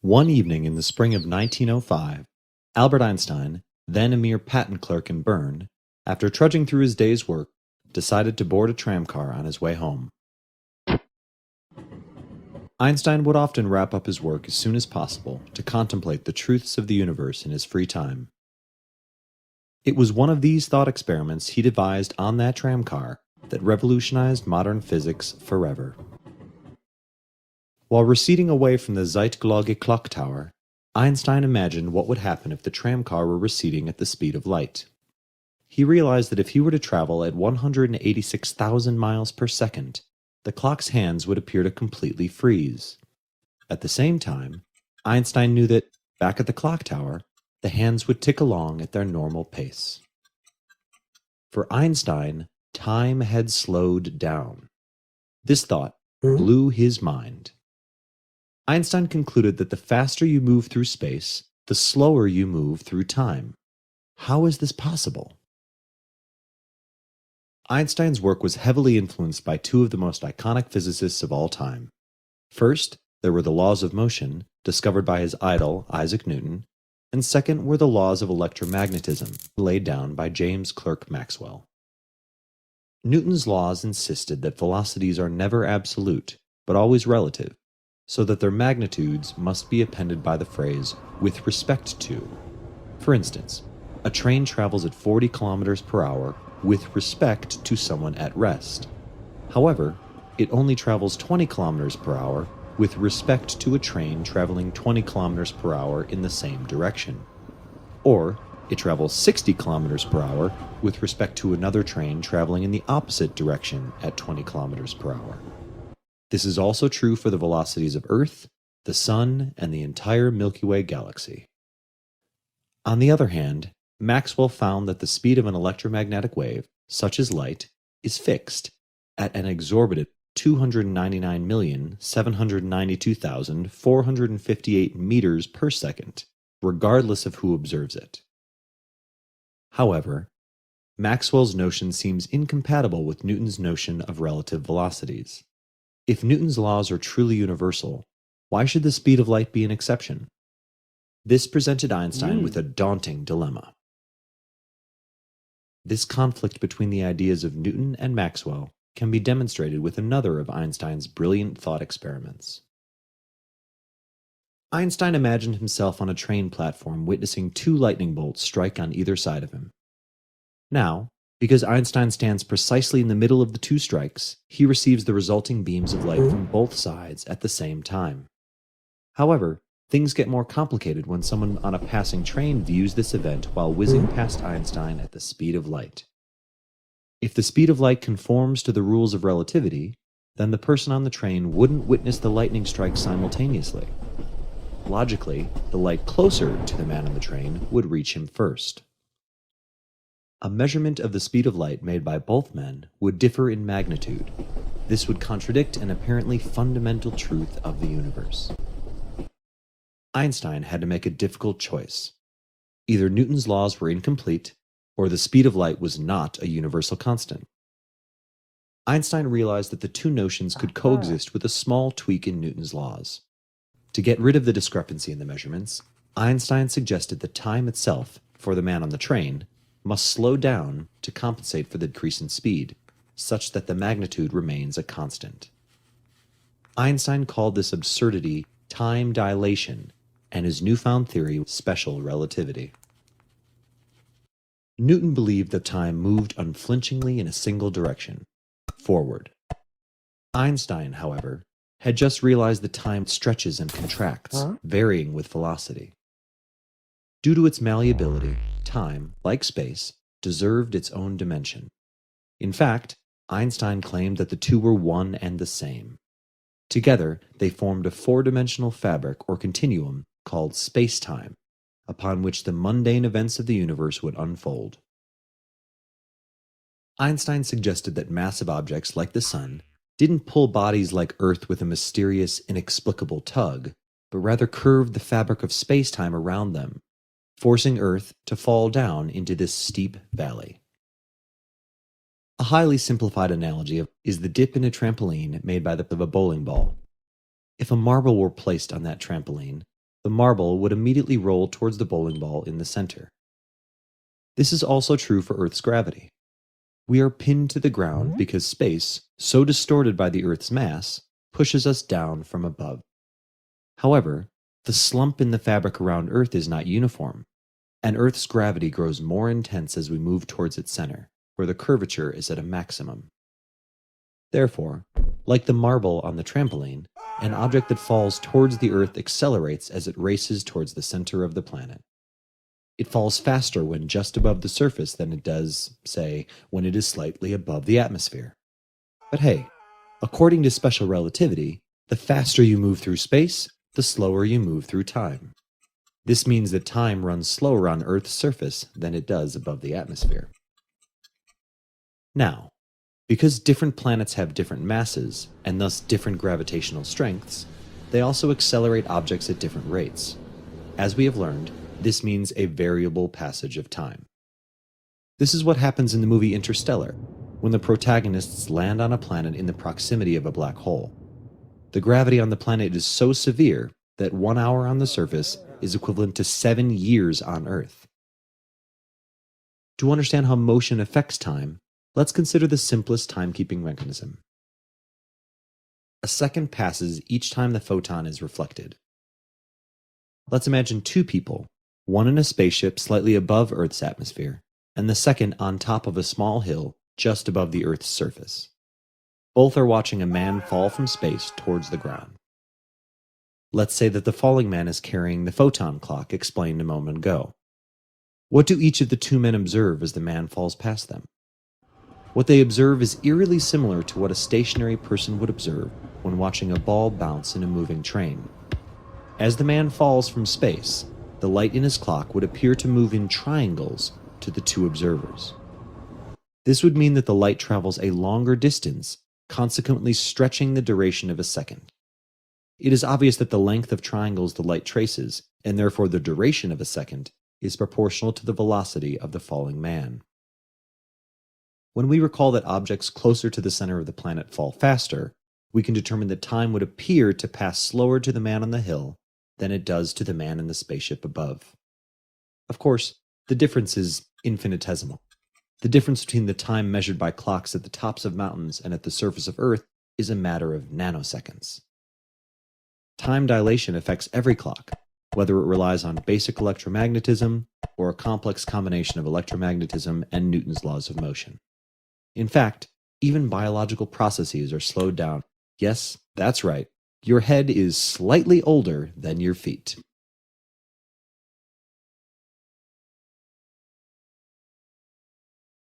One evening in the spring of 1905, Albert Einstein, then a mere patent clerk in Bern, after trudging through his day's work, decided to board a tramcar on his way home. Einstein would often wrap up his work as soon as possible to contemplate the truths of the universe in his free time. It was one of these thought experiments he devised on that tramcar that revolutionized modern physics forever. While receding away from the Zeitglocke clock tower, Einstein imagined what would happen if the tramcar were receding at the speed of light. He realized that if he were to travel at 186,000 miles per second, the clock's hands would appear to completely freeze. At the same time, Einstein knew that, back at the clock tower, the hands would tick along at their normal pace. For Einstein, time had slowed down. This thought blew his mind. Einstein concluded that the faster you move through space, the slower you move through time. How is this possible? Einstein's work was heavily influenced by two of the most iconic physicists of all time. First, there were the laws of motion, discovered by his idol Isaac Newton, and second were the laws of electromagnetism, laid down by James Clerk Maxwell. Newton's laws insisted that velocities are never absolute, but always relative, so that their magnitudes must be appended by the phrase, with respect to. For instance, a train travels at 40 kilometers per hour with respect to someone at rest. However, it only travels 20 kilometers per hour with respect to a train traveling 20 kilometers per hour in the same direction. Or, it travels 60 kilometers per hour with respect to another train traveling in the opposite direction at 20 kilometers per hour. This is also true for the velocities of Earth, the Sun, and the entire Milky Way galaxy. On the other hand, Maxwell found that the speed of an electromagnetic wave, such as light, is fixed at an exorbitant 299,792,458 meters per second, regardless of who observes it. However, Maxwell's notion seems incompatible with Newton's notion of relative velocities. If Newton's laws are truly universal, why should the speed of light be an exception? This presented Einstein with a daunting dilemma. This conflict between the ideas of Newton and Maxwell can be demonstrated with another of Einstein's brilliant thought experiments. Einstein imagined himself on a train platform witnessing two lightning bolts strike on either side of him. Now, because Einstein stands precisely in the middle of the two strikes, he receives the resulting beams of light from both sides at the same time. However, things get more complicated when someone on a passing train views this event while whizzing past Einstein at the speed of light. If the speed of light conforms to the rules of relativity, then the person on the train wouldn't witness the lightning strike simultaneously. Logically, the light closer to the man on the train would reach him first. A measurement of the speed of light made by both men would differ in magnitude. This would contradict an apparently fundamental truth of the universe. Einstein had to make a difficult choice. Either Newton's laws were incomplete, or the speed of light was not a universal constant. Einstein realized that the two notions could coexist with a small tweak in Newton's laws. To get rid of the discrepancy in the measurements, Einstein suggested that time itself, for the man on the train, must slow down to compensate for the decrease in speed, such that the magnitude remains a constant. Einstein called this absurdity time dilation, and his newfound theory special relativity. Newton believed that time moved unflinchingly in a single direction, forward. Einstein, however, had just realized that time stretches and contracts, varying with velocity. Due to its malleability, time, like space, deserved its own dimension. In fact, Einstein claimed that the two were one and the same. Together, they formed a four-dimensional fabric or continuum called space-time, upon which the mundane events of the universe would unfold. Einstein suggested that massive objects like the sun didn't pull bodies like Earth with a mysterious, inexplicable tug, but rather curved the fabric of space-time around them, forcing Earth to fall down into this steep valley. A highly simplified analogy is the dip in a trampoline made by the of a bowling ball. If a marble were placed on that trampoline, the marble would immediately roll towards the bowling ball in the center. This is also true for Earth's gravity. We are pinned to the ground because space, so distorted by the Earth's mass, pushes us down from above. However, the slump in the fabric around Earth is not uniform, and Earth's gravity grows more intense as we move towards its center, where the curvature is at a maximum. Therefore, like the marble on the trampoline, an object that falls towards the Earth accelerates as it races towards the center of the planet. It falls faster when just above the surface than it does, say, when it is slightly above the atmosphere. But hey, according to special relativity, the faster you move through space, the slower you move through time. This means that time runs slower on Earth's surface than it does above the atmosphere. Now, because different planets have different masses, and thus different gravitational strengths, they also accelerate objects at different rates. As we have learned, this means a variable passage of time. This is what happens in the movie Interstellar, when the protagonists land on a planet in the proximity of a black hole. The gravity on the planet is so severe that 1 hour on the surface is equivalent to 7 years on Earth. To understand how motion affects time, let's consider the simplest timekeeping mechanism. A second passes each time the photon is reflected. Let's imagine two people, one in a spaceship slightly above Earth's atmosphere, and the second on top of a small hill just above the Earth's surface. Both are watching a man fall from space towards the ground. Let's say that the falling man is carrying the photon clock explained a moment ago. What do each of the two men observe as the man falls past them? What they observe is eerily similar to what a stationary person would observe when watching a ball bounce in a moving train. As the man falls from space, the light in his clock would appear to move in triangles to the two observers. This would mean that the light travels a longer distance, consequently stretching the duration of a second. It is obvious that the length of triangles the light traces, and therefore the duration of a second, is proportional to the velocity of the falling man. When we recall that objects closer to the center of the planet fall faster, we can determine that time would appear to pass slower to the man on the hill than it does to the man in the spaceship above. Of course, the difference is infinitesimal. The difference between the time measured by clocks at the tops of mountains and at the surface of Earth is a matter of nanoseconds. Time dilation affects every clock, whether it relies on basic electromagnetism or a complex combination of electromagnetism and Newton's laws of motion. In fact, even biological processes are slowed down. Yes, that's right. Your head is slightly older than your feet.